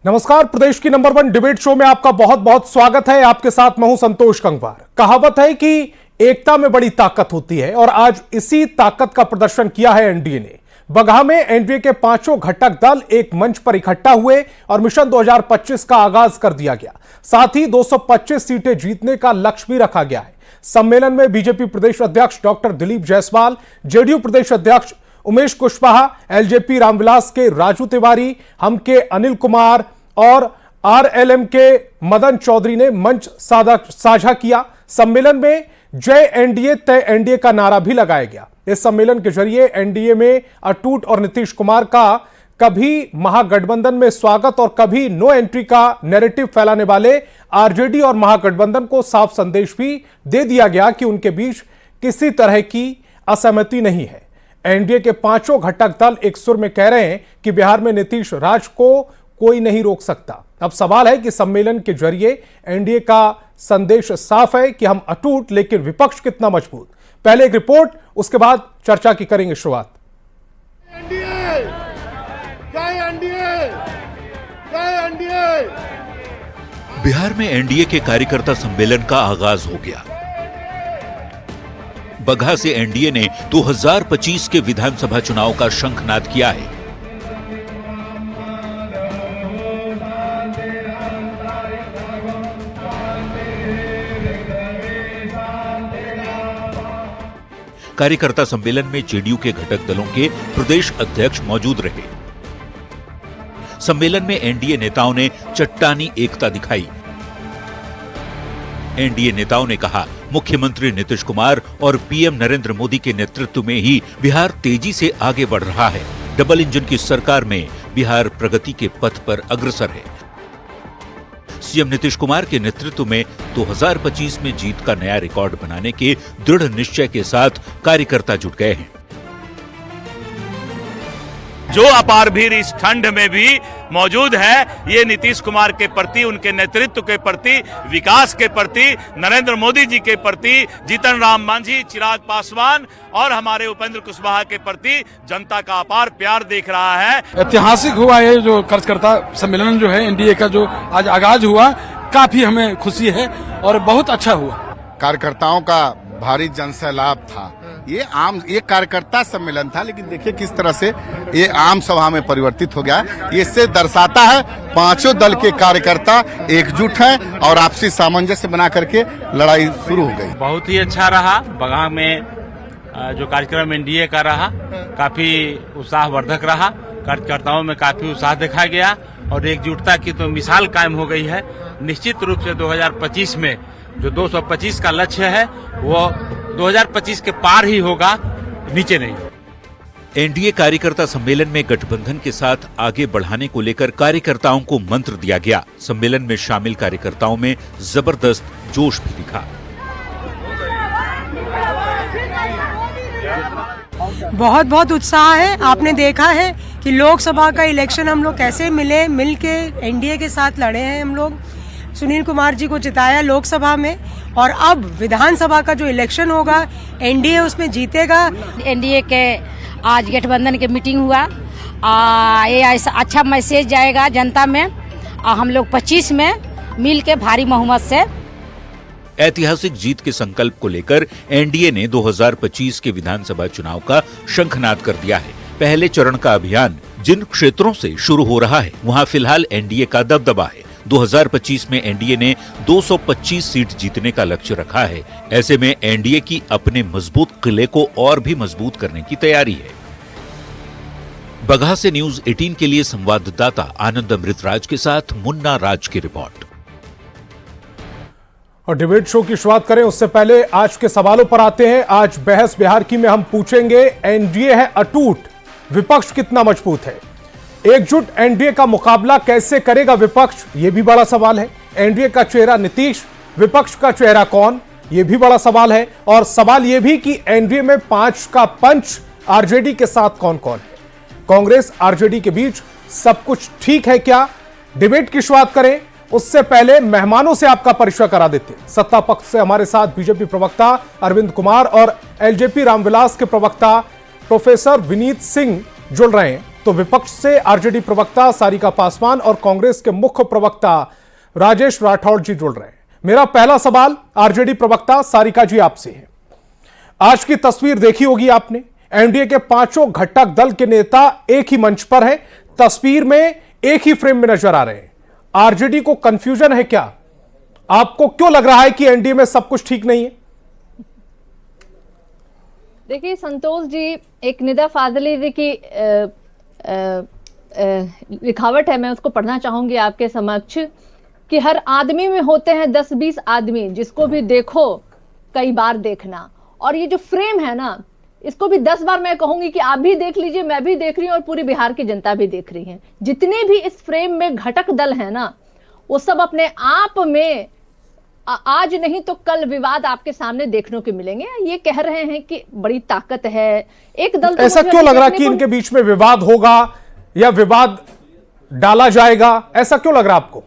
नमस्कार, प्रदेश की number 1 debate show में आपका बहुत बहुत स्वागत है। आपके साथ मैं हूं संतोष गंगवार। कहावत है कि एकता में बड़ी ताकत होती है और आज इसी ताकत का प्रदर्शन किया है एनडीए ने। बगहा में एनडीए के पांचों घटक दल एक मंच पर इकट्ठा हुए और मिशन 2025 का आगाज कर दिया गया। साथ ही 225 सीटें जीतने का लक्ष्य भी रखा गया है। सम्मेलन में बीजेपी प्रदेश अध्यक्ष डॉक्टर दिलीप जायसवाल, जेडीयू प्रदेश अध्यक्ष उमेश कुशवाहा, एलजेपी रामविलास के राजू तिवारी, हम के अनिल कुमार और आरएलएम के मदन चौधरी ने मंच साझा किया। सम्मेलन में जय एनडीए तय एनडीए का नारा भी लगाया गया। इस सम्मेलन के जरिए एनडीए में अटूट और नीतीश कुमार का कभी महागठबंधन में स्वागत और कभी नो एंट्री का नैरेटिव फैलाने वाले आरजेडी और महागठबंधन को साफ संदेश भी दे दिया गया कि उनके बीच किसी तरह की असहमति नहीं है। एनडीए के पांचों घटक दल एक सुर में कह रहे हैं कि बिहार में नीतीश राज को कोई नहीं रोक सकता। अब सवाल है कि सम्मेलन के जरिए एनडीए का संदेश साफ है कि हम अटूट, लेकिन विपक्ष कितना मजबूत। पहले एक रिपोर्ट, उसके बाद चर्चा की करेंगे शुरुआत। बिहार में एनडीए के कार्यकर्ता सम्मेलन का आगाज हो गया। बगहा से एनडीए ने 2025 के विधानसभा चुनाव का शंखनाद किया है। कार्यकर्ता सम्मेलन में जेडीयू के घटक दलों के प्रदेश अध्यक्ष मौजूद रहे। सम्मेलन में एनडीए नेताओं ने चट्टानी एकता दिखाई। एनडीए नेताओं ने कहा, मुख्यमंत्री नीतीश कुमार और पीएम नरेंद्र मोदी के नेतृत्व में ही बिहार तेजी से आगे बढ़ रहा है। डबल इंजन की सरकार में बिहार प्रगति के पथ पर अग्रसर है। सीएम नीतीश कुमार के नेतृत्व में 2025 में जीत का नया रिकॉर्ड बनाने के दृढ़ निश्चय के साथ कार्यकर्ता जुट गए हैं। जो अपार भीड़ इस ठंड में भी मौजूद है, ये नीतीश कुमार के प्रति, उनके नेतृत्व के प्रति, विकास के प्रति, नरेंद्र मोदी जी के प्रति, जीतन राम मांझी, चिराग पासवान और हमारे उपेंद्र कुशवाहा के प्रति जनता का अपार प्यार देख रहा है। ऐतिहासिक हुआ ये जो कार्यकर्ता सम्मेलन जो है एनडीए का जो आज आगाज हुआ, काफी हमें खुशी है और बहुत अच्छा हुआ। कार्यकर्ताओं का भारी जनसैलाब था। ये कार्यकर्ता सम्मेलन था, लेकिन देखिए किस तरह से ये आम सभा में परिवर्तित हो गया। ये इससे दर्शाता है पांचों दल के कार्यकर्ता एकजुट हैं और आपसी सामंजस्य बना करके लड़ाई शुरू हो गई। बहुत ही अच्छा रहा। बगहा में जो कार्यक्रम एनडीए का रहा, काफी उत्साहवर्धक रहा। कार्यकर्ताओं में काफी उत्साह देखा गया और एकजुटता की तो मिसाल कायम हो गई है। निश्चित रूप से 2025 में जो 225 का लक्ष्य है वो 2025 के पार ही होगा, नीचे नहीं। एनडीए कार्यकर्ता सम्मेलन में गठबंधन के साथ आगे बढ़ाने को लेकर कार्यकर्ताओं को मंत्र दिया गया। सम्मेलन में शामिल कार्यकर्ताओं में जबरदस्त जोश भी दिखा। बहुत बहुत उत्साह है। आपने देखा है कि लोकसभा का इलेक्शन हम लोग कैसे मिल के एनडीए के साथ लड़े हैं। हम लोग सुनील कुमार जी को जिताया लोकसभा में और अब विधानसभा का जो इलेक्शन होगा एनडीए उसमें जीतेगा। एनडीए के आज गठबंधन के मीटिंग हुआ, ये अच्छा मैसेज जाएगा जनता में। हम लोग 25 में मिल के भारी बहुमत से ऐतिहासिक जीत के संकल्प को लेकर एनडीए ने 2025 के विधानसभा चुनाव का शंखनाद कर दिया है। पहले चरण का अभियान जिन क्षेत्रों से शुरू हो रहा है वहां फिलहाल एनडीए का दबदबा है। 2025 में एनडीए ने 225 सीट जीतने का लक्ष्य रखा है। ऐसे में एनडीए की अपने मजबूत किले को और भी मजबूत करने की तैयारी है। बगहा से न्यूज 18 के लिए संवाददाता आनंद अमृतराज के साथ मुन्ना राज की रिपोर्ट। और डिबेट शो की शुरुआत करें उससे पहले आज के सवालों पर आते हैं। आज बहस बिहार की में हम पूछेंगे, एनडीए है अटूट, विपक्ष कितना मजबूत है। एकजुट एनडीए का मुकाबला कैसे करेगा विपक्ष, यह भी बड़ा सवाल है। एनडीए का चेहरा नीतीश, विपक्ष का चेहरा कौन, यह भी बड़ा सवाल है। और सवाल यह भी कि एनडीए में 5 का पंच आरजेडी के साथ कौन कौन है। कांग्रेस आरजेडी के बीच सब कुछ ठीक है क्या। डिबेट की शुरुआत करें उससे पहले मेहमानों से आपका परिचय करा देते। सत्ता पक्ष से हमारे साथ बीजेपी प्रवक्ता अरविंद कुमार और एलजेपी रामविलास के प्रवक्ता प्रोफेसर विनीत सिंह जुड़ रहे हैं। तो विपक्ष से आरजेडी प्रवक्ता सारिका पासवान और कांग्रेस के मुख्य प्रवक्ता राजेश राठौड़ जी जुड़ रहे हैं। मेरा पहला सवाल आरजेडी प्रवक्ता सारिका जी आपसे है। आज की तस्वीर देखी होगी आपने, एनडीए के पांचों घटक दल के नेता एक ही मंच पर हैं, तस्वीर में एक ही फ्रेम में नजर आ रहे हैं। आरजेडी को कंफ्यूजन है क्या? आपको क्यों लग रहा है कि एनडीए में सब कुछ ठीक नहीं है? देखिए संतोष जी, एक निदा फाजली जी की लिखावट है, मैं उसको पढ़ना चाहूंगी आपके समक्ष कि हर आदमी में होते हैं 10-20 आदमी, जिसको भी देखो कई बार देखना। और ये जो फ्रेम है ना, इसको भी 10 बार मैं कहूंगी कि आप भी देख लीजिए, मैं भी देख रही हूं और पूरी बिहार की जनता भी देख रही है। जितने भी इस फ्रेम में घटक दल है ना, वो सब अपने आप में आज नहीं तो कल विवाद आपके सामने देखने को मिलेंगे। ये कह रहे हैं कि बड़ी ताकत है एक दल, तो ऐसा क्यों लग रहा है कि इनके बीच में विवाद होगा या विवाद डाला जाएगा? ऐसा क्यों लग रहा है आपको?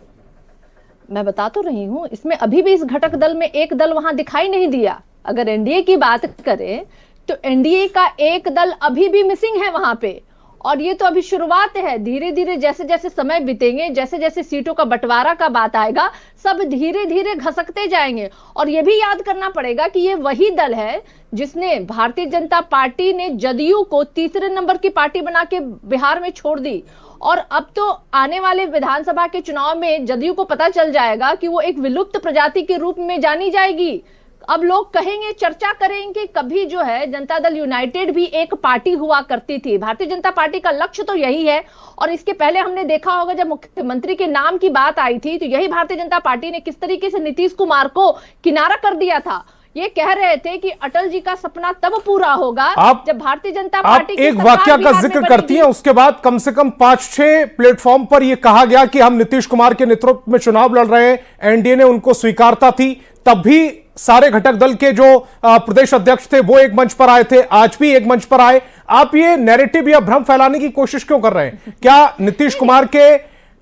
मैं बता तो रही हूं, इसमें अभी भी इस घटक दल में एक दल वहां दिखाई नहीं दिया। अगर एनडीए की बात करें तो एनडीए का एक दल अभी भी मिसिंग है वहां पे। और ये तो अभी शुरुआत है, धीरे धीरे जैसे जैसे समय बीतेंगे, जैसे जैसे सीटों का बंटवारा का बात आएगा, सब धीरे धीरे घसकते जाएंगे। और ये भी याद करना पड़ेगा कि ये वही दल है जिसने भारतीय जनता पार्टी ने जदयू को तीसरे नंबर की पार्टी बना के बिहार में छोड़ दी। और अब तो आने वाले विधानसभा के चुनाव में जदयू को पता चल जाएगा कि वो एक विलुप्त प्रजाति के रूप में जानी जाएगी। अब लोग कहेंगे, चर्चा करेंगे, कभी जो है जनता दल यूनाइटेड भी एक पार्टी हुआ करती थी। भारतीय जनता पार्टी का लक्ष्य तो यही है। और इसके पहले हमने देखा होगा जब मुख्यमंत्री के नाम की बात आई थी तो यही भारतीय जनता पार्टी ने किस तरीके से नीतीश कुमार को किनारा कर दिया था। ये कह रहे थे कि अटल जी का सपना तब पूरा होगा जब भारतीय जनता पार्टी की एक वाकया का जिक्र करती हैं, उसके बाद कम से कम 5-6 प्लेटफॉर्म पर यह कहा गया कि हम नीतीश कुमार के नेतृत्व में चुनाव लड़ रहे हैं, एनडीए ने उनको स्वीकारता थी। तब भी सारे घटक दल के जो प्रदेश अध्यक्ष थे वो एक मंच पर आए थे, आज भी एक मंच पर आए। आप ये नैरेटिव या भ्रम फैलाने की कोशिश क्यों कर रहे हैं? क्या नीतीश कुमार के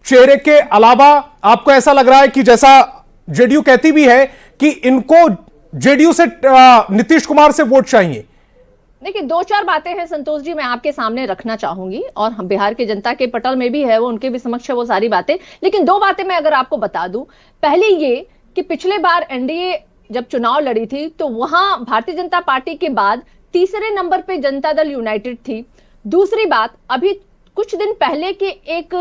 चेहरे के अलावा आपको ऐसा लग रहा है कि जैसा जेडीयू कहती भी है कि इनको जेडीयू से नीतीश कुमार से वोट चाहिए? देखिए, 2-4 बातें हैं संतोष जी, मैं आपके सामने रखना चाहूंगी और हम बिहार की जनता के पटल में भी है वो, उनके भी समक्ष है वो सारी बातें। लेकिन 2 बातें मैं अगर आपको बता दूं। पहली ये कि पिछले बार एनडीए जब चुनाव लड़ी थी तो वहां भारतीय जनता पार्टी के बाद तीसरे नंबर पे जनता दल यूनाइटेड थी। दूसरी बात, अभी कुछ दिन पहले के एक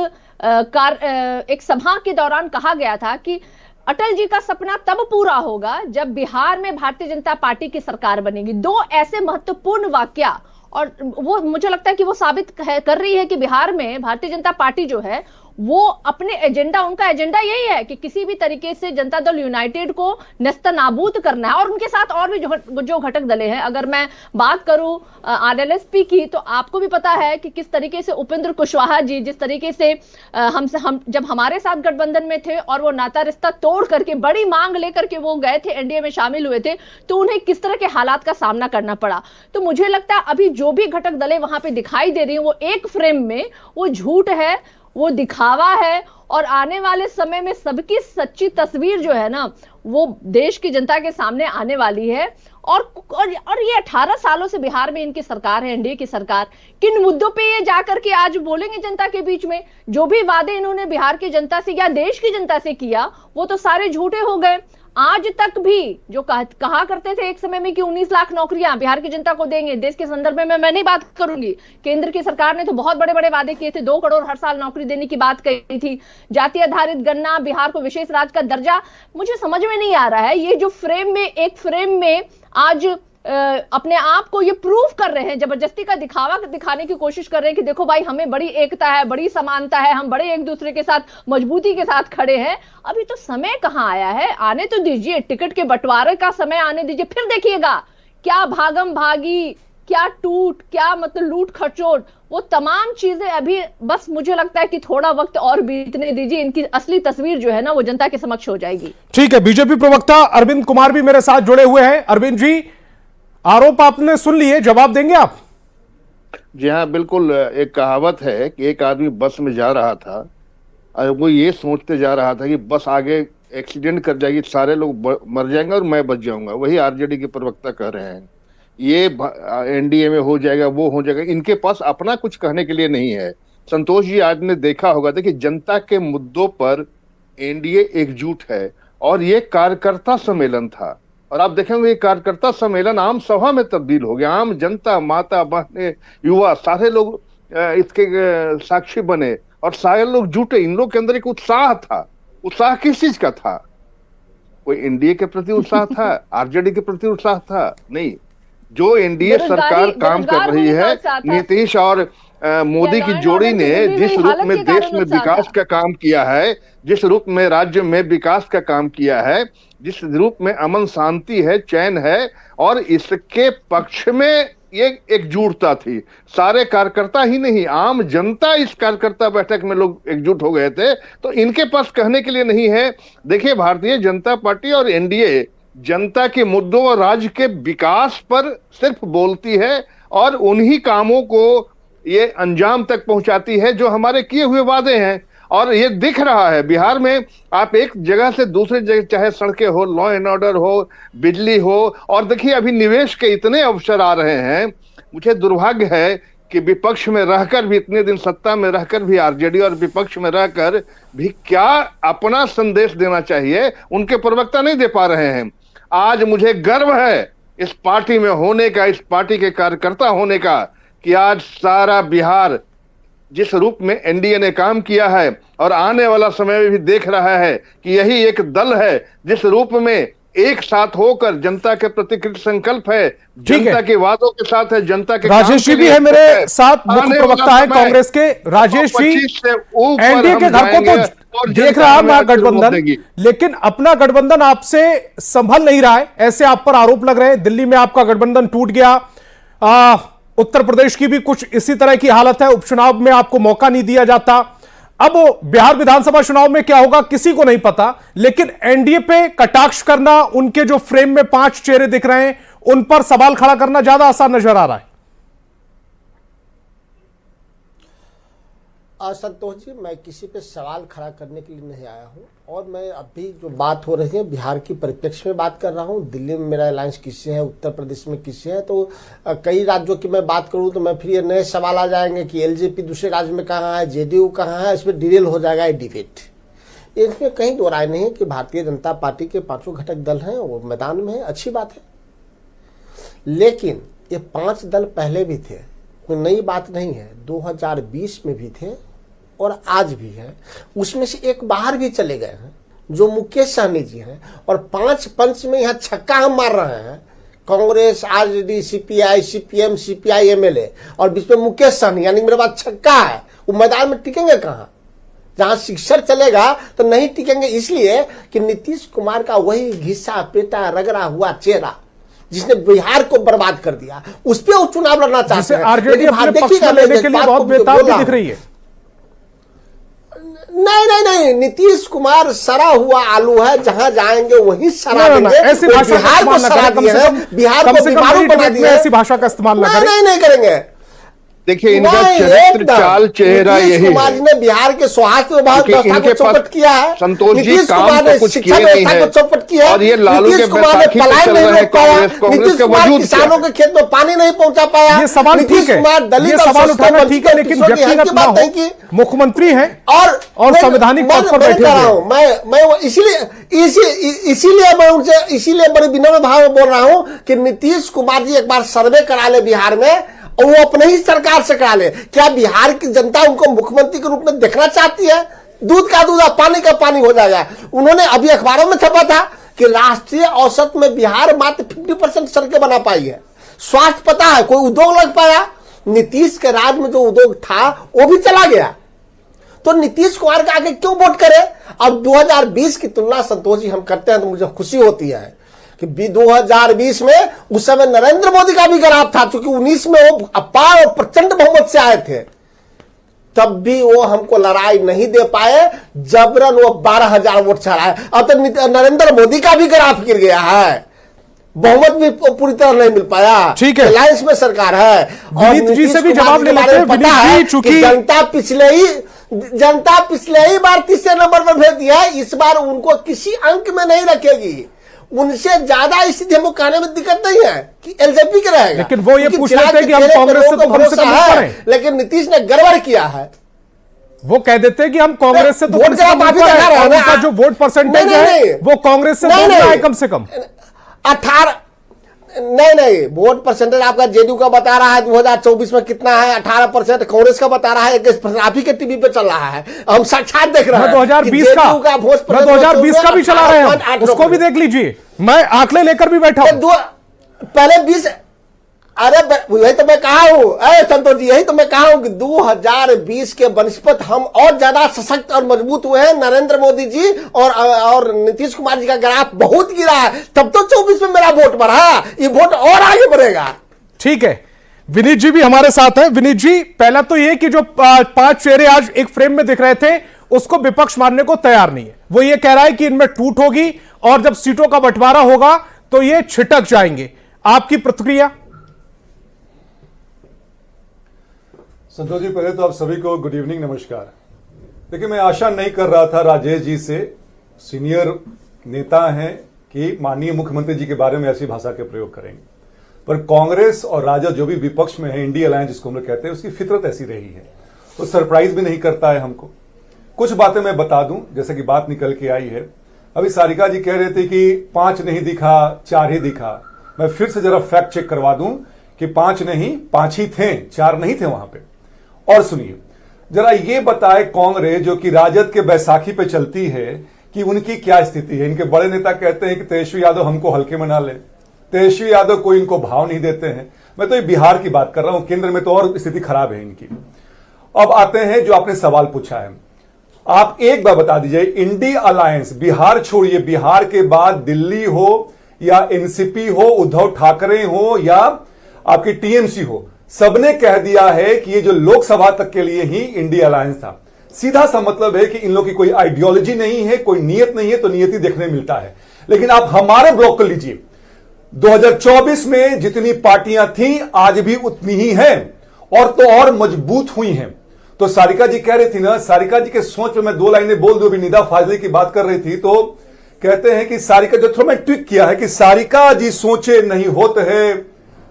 सभा के दौरान कहा गया था कि अटल जी का सपना तब पूरा होगा जब बिहार में भारतीय जनता पार्टी की सरकार बनेगी। 2 ऐसे महत्वपूर्ण वाक्य, और वो मुझे लगता है कि वो साबित कर रही है कि बिहार में भारतीय जनता पार्टी जो है वो अपने एजेंडा, उनका एजेंडा यही है कि किसी भी तरीके से जनता दल यूनाइटेड को नेस्तनाबूद करना है। और उनके साथ और भी जो घटक दले हैं, अगर मैं बात करूं आरएलएसपी की, तो आपको भी पता है कि किस तरीके से उपेंद्र कुशवाहा जी जिस तरीके से हम जब हमारे साथ गठबंधन में थे और वो नाता रिश्ता तोड़ करके बड़ी मांग लेकर के वो गए थे, एनडीए में शामिल हुए थे, तो उन्हें किस तरह के हालात का सामना करना पड़ा। तो मुझे लगता है अभी जो भी घटक दलें वहां पे दिखाई दे रही है वो एक फ्रेम में, वो झूठ है, वो दिखावा है। और आने वाले समय में सबकी सच्ची तस्वीर जो है ना, वो देश की जनता के सामने आने वाली है। और ये 18 सालों से बिहार में इनकी सरकार है, एनडीए की सरकार। किन मुद्दों पे ये जाकर के आज बोलेंगे जनता के बीच में? जो भी वादे इन्होंने बिहार की जनता से या देश की जनता से किया वो तो सारे झूठे हो गए। आज तक भी जो कहा करते थे एक समय में कि 19 लाख नौकरियां बिहार की जनता को देंगे, देश के संदर्भ में मैं नहीं बात करूंगी, केंद्र की सरकार ने तो बहुत बड़े बड़े वादे किए थे, 2 करोड़ हर साल नौकरी देने की बात कही थी, जाति आधारित गणना, बिहार को विशेष राज्य का दर्जा। मुझे समझ में नहीं आ रहा है ये जो एक फ्रेम में आज अपने आप को ये प्रूफ कर रहे हैं, जबरदस्ती का दिखावा दिखाने की कोशिश कर रहे हैं कि देखो भाई हमें बड़ी एकता है, बड़ी समानता है, हम बड़े एक दूसरे के साथ मजबूती के साथ खड़े हैं। अभी तो समय कहां आया है, आने तो दीजिए, टिकट के बंटवारे का समय आने दीजिए, फिर देखिएगा क्या भागम भागी, क्या टूट, क्या मतलब लूट खचोट, वो तमाम चीजें अभी बस मुझे लगता है कि थोड़ा वक्त और बीतने दीजिए, इनकी असली तस्वीर जो है ना वो जनता के समक्ष हो जाएगी। ठीक है, बीजेपी प्रवक्ता अरविंद कुमार भी मेरे साथ जुड़े हुए हैं। अरविंद जी, आरोप आपने सुन लिए, जवाब देंगे आप? जी हाँ, बिल्कुल। एक कहावत है कि एक आदमी बस में जा रहा था और वो ये सोचते जा रहा था कि बस आगे एक्सीडेंट कर जाएगी, सारे लोग मर जाएंगे और मैं बच जाऊंगा। वही आरजेडी के प्रवक्ता कह रहे हैं, ये एनडीए में हो जाएगा, वो हो जाएगा। इनके पास अपना कुछ कहने के लिए नहीं है। संतोष जी आज ने देखा होगा, देखिए जनता के मुद्दों पर एनडीए एकजुट है और ये कार्यकर्ता सम्मेलन था। और आप देखेंगे ये कार्यकर्ता सम्मेलन आम सभा में तब्दील हो गया। आम जनता, माता बहने, युवा, सारे लोग इसके साक्षी बने और सारे लोग जुटे। इन लोग के अंदर एक उत्साह था। उत्साह किस चीज का था? कोई एनडीए के प्रति उत्साह था, आरजेडी के प्रति उत्साह था? नहीं। जो एनडीए सरकार काम कर रही है, नीतीश और मोदी की जोड़ी ने जिस रूप में देश में विकास का काम किया है, जिस रूप में राज्य में विकास का काम किया है, जिस रूप में अमन शांति है, चैन है, और इसके पक्ष में ये एकजुटता थी। सारे कार्यकर्ता ही नहीं, आम जनता इस कार्यकर्ता बैठक में लोग एकजुट हो गए थे। तो इनके पास कहने के लिए नहीं है। देखिए, भारतीय जनता पार्टी और एनडीए जनता के मुद्दों और राज्य के विकास पर सिर्फ बोलती है और उन्हीं कामों को ये अंजाम तक पहुंचाती है जो हमारे किए हुए वादे हैं। और ये दिख रहा है बिहार में, आप एक जगह से दूसरे जगह, चाहे सड़कें हो, लॉ एंड ऑर्डर हो, बिजली हो, और देखिए अभी निवेश के इतने अवसर आ रहे हैं। मुझे दुर्भाग्य है कि विपक्ष में रहकर भी, इतने दिन सत्ता में रहकर भी, आरजेडी और विपक्ष में रहकर भी क्या अपना संदेश देना चाहिए, उनके प्रवक्ता नहीं दे पा रहे हैं। आज मुझे गर्व है इस पार्टी में होने का, इस पार्टी के कार्यकर्ता होने का, कि आज सारा बिहार जिस रूप में एनडीए ने काम किया है और आने वाला समय में भी देख रहा है कि यही एक दल है जिस रूप में एक साथ होकर जनता के प्रति कृत संकल्प है, जनता के वादों के साथ है, जनता के राजेश जी भी है मेरे साथ, मुख्य प्रवक्ता है कांग्रेस के। राजेश जी, एनडीए के घर को तो देख रहा है महागठबंधन, लेकिन अपना गठबंधन आपसे संभल नहीं रहा है, ऐसे आप पर आरोप लग रहे हैं। दिल्ली में आपका गठबंधन टूट गया, उत्तर प्रदेश की भी कुछ इसी तरह की हालत है, उपचुनाव में आपको मौका नहीं दिया जाता। अब बिहार विधानसभा चुनाव में क्या होगा किसी को नहीं पता, लेकिन एनडीए पे कटाक्ष करना, उनके जो फ्रेम में 5 चेहरे दिख रहे हैं उन पर सवाल खड़ा करना ज्यादा आसान नजर आ रहा है। संतोष जी, मैं किसी पे सवाल खड़ा करने के लिए नहीं आया हूं, और मैं अभी जो बात हो रही है बिहार की परिप्रेक्ष्य में बात कर रहा हूं। दिल्ली में मेरा अलायंस किससे है, उत्तर प्रदेश में किससे है, तो कई राज्यों की मैं बात करूं तो मैं फिर ये नए सवाल आ जाएंगे कि एलजेपी दूसरे राज्य में कहाँ है, जेडीयू कहाँ है, इसमें डिटेल हो जाएगा ये डिबेट। इसमें कहीं दो राय नहीं है कि भारतीय जनता पार्टी के 5 घटक दल हैं, वो मैदान में है, अच्छी बात है। लेकिन ये 5 दल पहले भी थे, कोई नई बात नहीं है। 2020 में भी थे और आज भी है। उसमें से एक बाहर भी चले गए हैं जो मुकेश सहनी जी हैं, और 5 पंच में यहाँ छक्का हम मार रहे हैं, Congress, RJD, CPI, CPM, CPI, MLA, और बीच में मुकेश सहनी, यानी मेरे पास छक्का है। वो मैदान में टिकेंगे कहाँ? जहां शिक्षर चलेगा तो नहीं टिकेंगे, इसलिए कि नीतीश कुमार का वही घिसा पेटा रगड़ा हुआ चेहरा जिसने बिहार को बर्बाद कर दिया, उस पर वो चुनाव लड़ना चाहते हैं। आरजेडी अपने पक्ष में लेने के लिए बहुत बेताब दिख रही है। नहीं, नीतीश कुमार सड़ा हुआ आलू है, जहां जाएंगे वहीं सड़ा देंगे। ऐसी भाषा बिहार को सड़ा दिए हैं, बिहार को बीमारू बना दिए हैं। ऐसी भाषा का इस्तेमाल ना करें। नहीं करेंगे। देखिए, इनका चरित्र, चाल, चेहरा यही है। कुमार ने बिहार के स्वास्थ्य विभाग व्यवस्था को चौपट किया है। संतोष जी, काम तो कुछ किए नहीं है, चौपट किया है। और ये लालू के बैसाखी पे चल रहे हैं कांग्रेस के वजूद। किसानों के खेत में पानी नहीं पहुंचा पाया। ये सवाल ठीक है, ये सवाल उठाना ठीक है, लेकिन व्यक्तिगत ना हो। मुख्यमंत्री हैं और संवैधानिक पद पर बैठे हैं। मैं इसीलिए मैं उनसे, इसीलिए बड़े विनम्र भाव में बोल रहा हूं कि नीतीश कुमार जी एक बार सर्वे करा ले बिहार में, और वो अपने ही सरकार से करा ले। क्या बिहार की जनता उनको मुख्यमंत्री के रूप में देखना चाहती है? दूध का दूध, पानी का पानी हो जाएगा। उन्होंने अभी अखबारों में छपा था कि राष्ट्रीय औसत में बिहार मात्र 50% सड़कें बना पाई है। स्वास्थ्य पता है, कोई उद्योग लग पाया? नीतीश के राज में जो उद्योग था वो भी चला गया। तो नीतीश कुमार के आगे क्यों वोट करे? अब 2020 की तुलना संतोष जी हम करते हैं तो मुझे खुशी होती है कि 2020 में उस समय नरेंद्र मोदी का भी ग्राफ था, क्योंकि 19 में वो अपार और प्रचंड बहुमत से आए थे, तब भी वो हमको लड़ाई नहीं दे पाए, जबरन वो 12,000 वोट चढ़ाए। अब तो नरेंद्र मोदी का भी ग्राफ गिर गया है, बहुमत भी पूरी तरह नहीं मिल पाया। ठीक है, अलायंस में सरकार है। और जी से भी जवाब ले लेते हैं। जनता पिछले ही बार तीसरे नंबर पर भेज दिया है, इस बार उनको किसी अंक में नहीं रखेगी। उनसे ज्यादा स्थिति हमको कहने में दिक्कत नहीं है कि एलजेपी के रहेगा, लेकिन वो ये पूछ रहे थे कि हम कांग्रेस से तो कम करें। लेकिन नीतीश ने गड़बड़ किया है, वो कह देते हैं कि हम कांग्रेस से तो वोट कम से कम माफी ऊपर दिखा है, रहे हैं और ना। उनका जो वोट परसेंटेज नहीं, है नहीं। वो कांग्रेस से नहीं, दूर है नहीं। कम से कम। 18 नहीं वोट परसेंटेज आपका जेडीयू का बता रहा है 2024 में कितना है 18%, कांग्रेस का बता रहा है 21%। आप ही के टीवी पे चल रहा है, हम साक्षात देख रहे हैं। मैं 2020 का मैं 2020 का भी चला रहे हैं, उसको भी देख लीजिए, मैं आंकड़े लेकर भी बैठा हूं। पहले 20 अरे यही तो मैं कहा हूं, अरे संतोष जी यही तो मैं कहा हूं कि 2020 के बनस्पत हम और ज्यादा सशक्त और मजबूत हुए हैं। नरेंद्र मोदी जी और नीतीश कुमार जी का ग्राफ बहुत गिरा है, तब तो 24 में मेरा वोट बढ़ा, ये वोट और आगे बढ़ेगा। ठीक है, विनीत जी भी हमारे साथ हैं। विनीत जी, पहला तो ये कि जो 5 चेहरे आज एक फ्रेम में दिख रहे थे उसको विपक्ष मानने को तैयार नहीं है। वो ये कह रहा है कि इनमें टूट होगी और जब सीटों का बंटवारा होगा तो ये छिटक जाएंगे। आपकी प्रतिक्रिया? संतोष जी, पहले तो आप सभी को गुड इवनिंग, नमस्कार। देखिए, मैं आशा नहीं कर रहा था राजेश जी से, सीनियर नेता हैं, कि माननीय मुख्यमंत्री जी के बारे में ऐसी भाषा के प्रयोग करेंगे, पर कांग्रेस और राजद जो भी विपक्ष में है, इंडिया अलायंस जिसको हम लोग कहते हैं, उसकी फितरत ऐसी रही है, तो सरप्राइज भी नहीं करता है हमको। कुछ बातें मैं बता दूं, जैसे कि बात निकल के आई है। अभी सारिका जी कह रहे थे कि 5 नहीं दिखा, 4 ही दिखा। मैं फिर से जरा फैक्ट चेक करवा दूं कि 5 नहीं, 5 ही थे, 4 नहीं थे वहां पे। और सुनिए जरा, ये बताए कांग्रेस जो कि राजद के बैसाखी पे चलती है कि उनकी क्या स्थिति है। इनके बड़े नेता कहते हैं कि तेजस्वी यादव हमको हल्के में ना ले, तेजस्वी यादव कोई इनको भाव नहीं देते हैं। मैं तो ये बिहार की बात कर रहा हूं, केंद्र में तो और स्थिति खराब है इनकी। अब आते हैं जो आपने सवाल पूछा है, आप एक बार बता दीजिए, इंडिया अलायंस, बिहार छोड़िए, बिहार के बाद दिल्ली हो या एनसीपी हो, उद्धव ठाकरे हो या आपकी टीएमसी हो, सबने कह दिया है कि ये जो लोकसभा तक के लिए ही इंडिया अलायंस था। सीधा सा मतलब है कि इन लोगों की कोई आइडियोलॉजी नहीं है, कोई नियत नहीं है, तो नियति देखने मिलता है। लेकिन आप हमारे ब्लॉक को लीजिए, 2024 में जितनी पार्टियां थी आज भी उतनी ही हैं, और तो और मजबूत हुई हैं। तो सारिका जी कह रही थी ना, सारिका जी के सोच पे मैं 2 लाइनें बोल दूं। अभी निदा फाजली की बात कर रही थी, तो कहते हैं कि सारिका, जो थोड़ा मैं ट्वीट किया है कि सारिका जी सोचे नहीं होते हैं,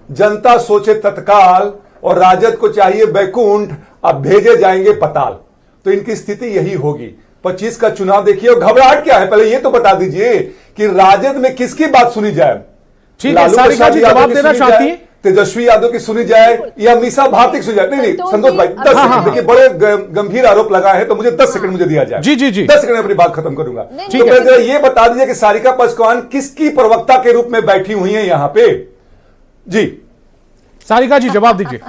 जनता सोचे तत्काल, और राजद को चाहिए बैकुंठ, अब भेजे जाएंगे पताल। तो इनकी स्थिति यही होगी। 25 का चुनाव देखिए, और घबराहट क्या है पहले ये तो बता दीजिए कि राजद में किसकी बात सुनी जाए। ठीक है, सारिका जी जवाब देना चाहती है, तेजस्वी यादव की सुनी जाए या मीसा भारती की सुनी जाए? नहीं, संतोष भाई 10 सेकंड, देखिए बड़े गंभीर आरोप लगा है, तो मुझे 10 सेकंड मुझे दिया जाए। जी जी जी, 10 सेकंड में अपनी बात खत्म करूंगा। तो पहले ये बता दीजिए कि सारिका पासवान किसकी प्रवक्ता के रूप में बैठी हुई है यहां पे? जी सारिका जी जवाब दीजिए।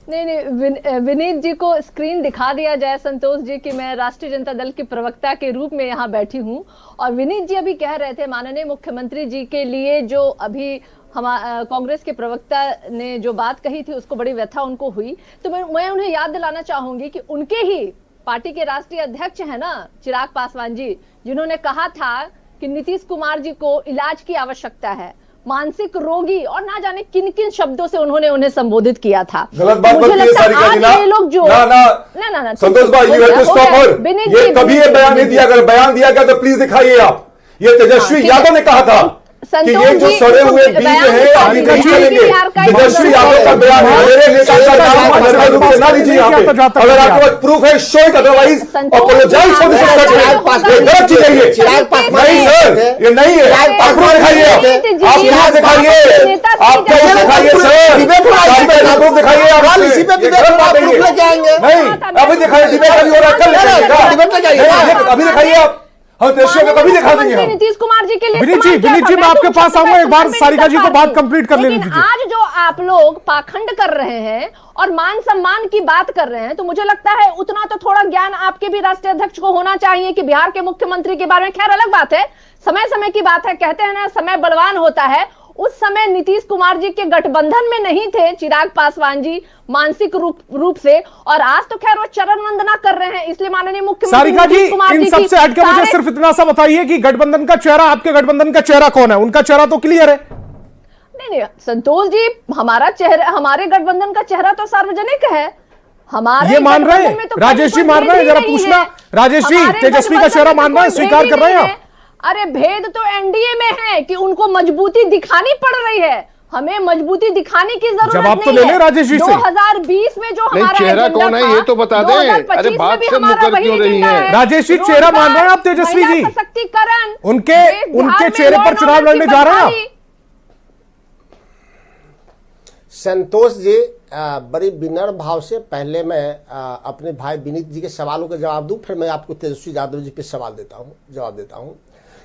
नहीं, विनीत जी को स्क्रीन दिखा दिया जाए संतोष जी कि मैं राष्ट्रीय जनता दल की प्रवक्ता के रूप में यहाँ बैठी हूँ। और विनीत जी अभी कह रहे थे माननीय मुख्यमंत्री जी के लिए, जो अभी कांग्रेस के प्रवक्ता ने जो बात कही थी उसको बड़ी व्यथा उनको हुई, तो मैं उन्हें याद दिलाना चाहूंगी कि उनके ही पार्टी के राष्ट्रीय अध्यक्ष है ना चिराग पासवान जी, जिन्होंने कहा था कि नीतीश कुमार जी को इलाज की आवश्यकता है, मानसिक रोगी, और ना जाने किन किन शब्दों से उन्होंने उन्हें संबोधित किया था। गलत बात मत कीजिए सारिका जी ना, ये लोग जो ना संतोष भाई, you have to stop her. ये कभी ये बयान नहीं दिया, अगर बयान दिया गया तो प्लीज दिखाइए आप। ये तेजस्वी यादव ने कहा था कि ये जो सड़े हुए बीज हैं अभी नहीं चलेंगे। तेजस्वी यादव का बयान है, मेरे नेता का नाम अनिवार्य रूप से ना लीजिए यहाँ पे। अगर आपके पास प्रूफ है show it, otherwise apologise for this statement. ये गलत चीज है ये। नहीं सर, ये नहीं है। आप प्रूफ दिखाइए, आप यहाँ दिखाइए, आप प्रूफ दिखाइए सर, प्रूफ दिखाइए आप। नहीं, अभी दिखाइए, डिबेट अभी हो रहा है, कल अभी दिखाइए आप। हाँ, कभी दिखा देंगे हम। नीतीश कुमार जी के लिए। विनीत जी मैं आपके पास आऊंगा, एक बार सारिका जी को बात कंप्लीट कर लेने दीजिए। आज जो आप लोग पाखंड कर रहे हैं और मान सम्मान की बात कर रहे हैं, तो मुझे लगता है उतना तो थोड़ा ज्ञान आपके भी राष्ट्रीय अध्यक्ष को होना चाहिए कि बिहार के मुख्यमंत्री के बारे में, खैर अलग बात है, समय समय की बात है, कहते हैं ना समय बलवान होता है। उस समय नीतीश कुमार जी के गठबंधन में नहीं थे चिराग पासवान जी मानसिक रूप से, और आज तो खैर वो चरण वंदना कर रहे हैं। इसलिए माननीय मुख्यमंत्री सारिका जी इन सबसे हटके मुझे सिर्फ इतना सा बताइए कि गठबंधन का चेहरा, आपके गठबंधन का चेहरा कौन है? उनका चेहरा तो क्लियर है। नहीं संतोष जी, हमारा चेहरा, हमारे गठबंधन का चेहरा तो सार्वजनिक है। हमारे ये मान रहे हैं, राजेश जी मान रहे हैं, जरा पूछना राजेश जी, तेजस्वी का चेहरा मान रहे हैं, स्वीकार कर रहे हैं आप? अरे भेद तो एनडीए में है कि उनको मजबूती दिखानी पड़ रही है, हमें मजबूती दिखाने की जरूरत जवाब तो नहीं ले ले राजेश जी से। 2020 में जो नहीं, हमारा चेहरा एजेंडा कौन है था, ये तो बता दें। 2025 अरे बात में भी से हमारा मुकर वही क्यों रही एजेंडा हैं? है। राजेश जी, चेहरा मान रहे हैं आप तेजस्वी जी? महिला सशक्तिकरण, उनके चेहरे पर चुनाव लड़ने जा रहे हैं आप? संतोष जी, बड़ी विनम्र भाव से पहले मैं अपने भाई विनीत जी के सवालों का जवाब दूं, फिर मैं आपको तेजस्वी यादव जी पे जवाब देता हूं।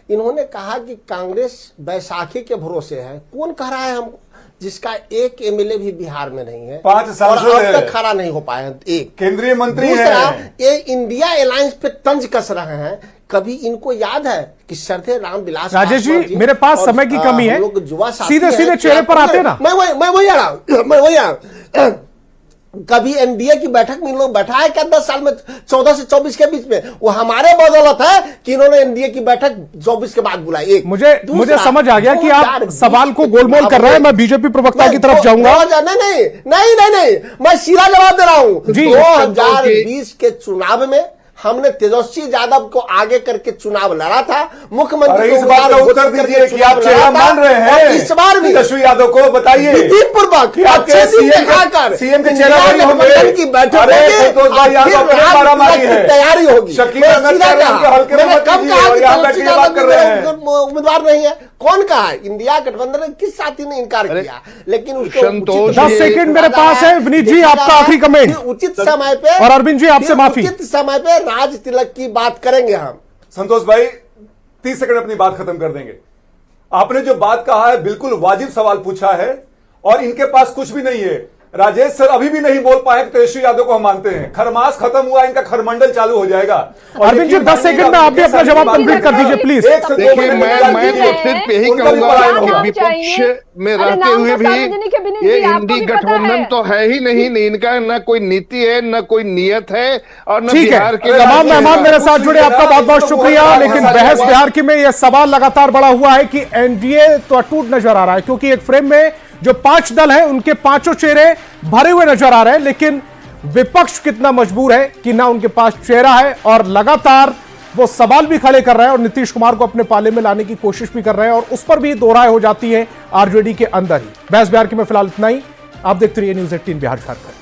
इन्होंने कहा कि कांग्रेस बैसाखी के भरोसे है। कौन कह रहा है हमको, जिसका एक एमएलए भी बिहार में नहीं है, 5 सांसद और अब है। तक खड़ा नहीं हो पाए हैं। एक केंद्रीय मंत्री दूसरा, हैं। ये इंडिया अलायंस पे तंज कस रहे हैं। कभी इनको याद है कि सरथे रामविलास राजेश पासवान जी, मेरे पास और, समय की कमी है, हम लोग युवा साथी सीधे हैं, सीधे चेहरे पर आते ना। मैं वही आ रहा हूं। कभी एनडीए की बैठक में इन लोग बैठा है क्या 10 साल में, 14 से 24 के बीच में? वो हमारे बदौलत है कि इन्होंने एनडीए की बैठक 24 के बाद बुलाई। एक मुझे समझ आ गया कि आप सवाल को गोलमोल कर रहे हैं। मैं बीजेपी प्रवक्ता की तरफ जाऊंगा। नहीं, मैं सीधा जवाब दे रहा हूं। जी। 2020 के चुनाव में हमने तेजस्वी यादव को आगे करके चुनाव लड़ा था। मुख्यमंत्री इस बात का उत्तर दीजिए कि आप चेहरा मान रहे हैं। इस बार भी तेजस्वी यादव को बताइए विधिपूर्वक कि आपके सीएम के चेहरा नहीं होंगे की बैठक अरे होगी, संतोष भाई, और यहाँ फिर तो मारामारी है, तैयारी होगी। शकील मैं अहमद सीधा कह रहे हैं कहा, कि हल्के में मैंने मत कब कीजिए, कहा और कि यहाँ तेजस्वी बैठ के बात कर रहे हैं। यादव उम्मीदवार नहीं है? कौन कहा है? इंडिया गठबंधन ने किस साथी ने इनकार किया? लेकिन उसको संतोष 10 सेकंड मेरे पास है। विनीत जी, आपका आखिरी कमेंट। उचित समय पे, और अरविंद जी, आपसे माफी। उचित समय पे राज तिलक की बात करेंगे हम। संतोष भाई 30 सेकंड अपनी बात खत्म कर देंगे। आपने जो बात कहा है बिल्कुल वाजिब सवाल पूछा है, और इनके पास कुछ भी नहीं है। राजेश सर अभी भी नहीं बोल पाए कि तेजस्वी यादव को हम मानते हैं। खरमास खत्म हुआ, इनका खरमंडल चालू हो जाएगा। अरविंद जी, 10 सेकंड में आप भी अपना जवाब कंप्लीट कर दीजिए प्लीज। देखिए, मैं तो सिर्फ यही कहूंगा कि विपक्ष में रहते हुए भी ये इंडी गठबंधन तो है ही नहीं। इनका न कोई नीति है, न कोई नियत है, और न ठीक बिहार है, के तमाम मेहमान मेरे साथ जुड़े, आपका बहुत बहुत शुक्रिया। लेकिन बहस बिहार की में यह सवाल लगातार बड़ा हुआ है कि एनडीए तो अटूट नजर आ रहा है, क्योंकि एक फ्रेम में जो 5 दल हैं उनके 5 चेहरे भरे हुए नजर आ रहे हैं, लेकिन विपक्ष कितना मजबूर है कि ना उनके पास चेहरा है, और लगातार वो सवाल भी खड़े कर रहे हैं और नीतीश कुमार को अपने पाले में लाने की कोशिश भी कर रहे हैं, और उस पर भी दो राय हो जाती है आरजेडी के अंदर ही। बहस बिहार की में फिलहाल इतना ही। आप देखते रहिए न्यूज़ 18 बिहार झारखंड।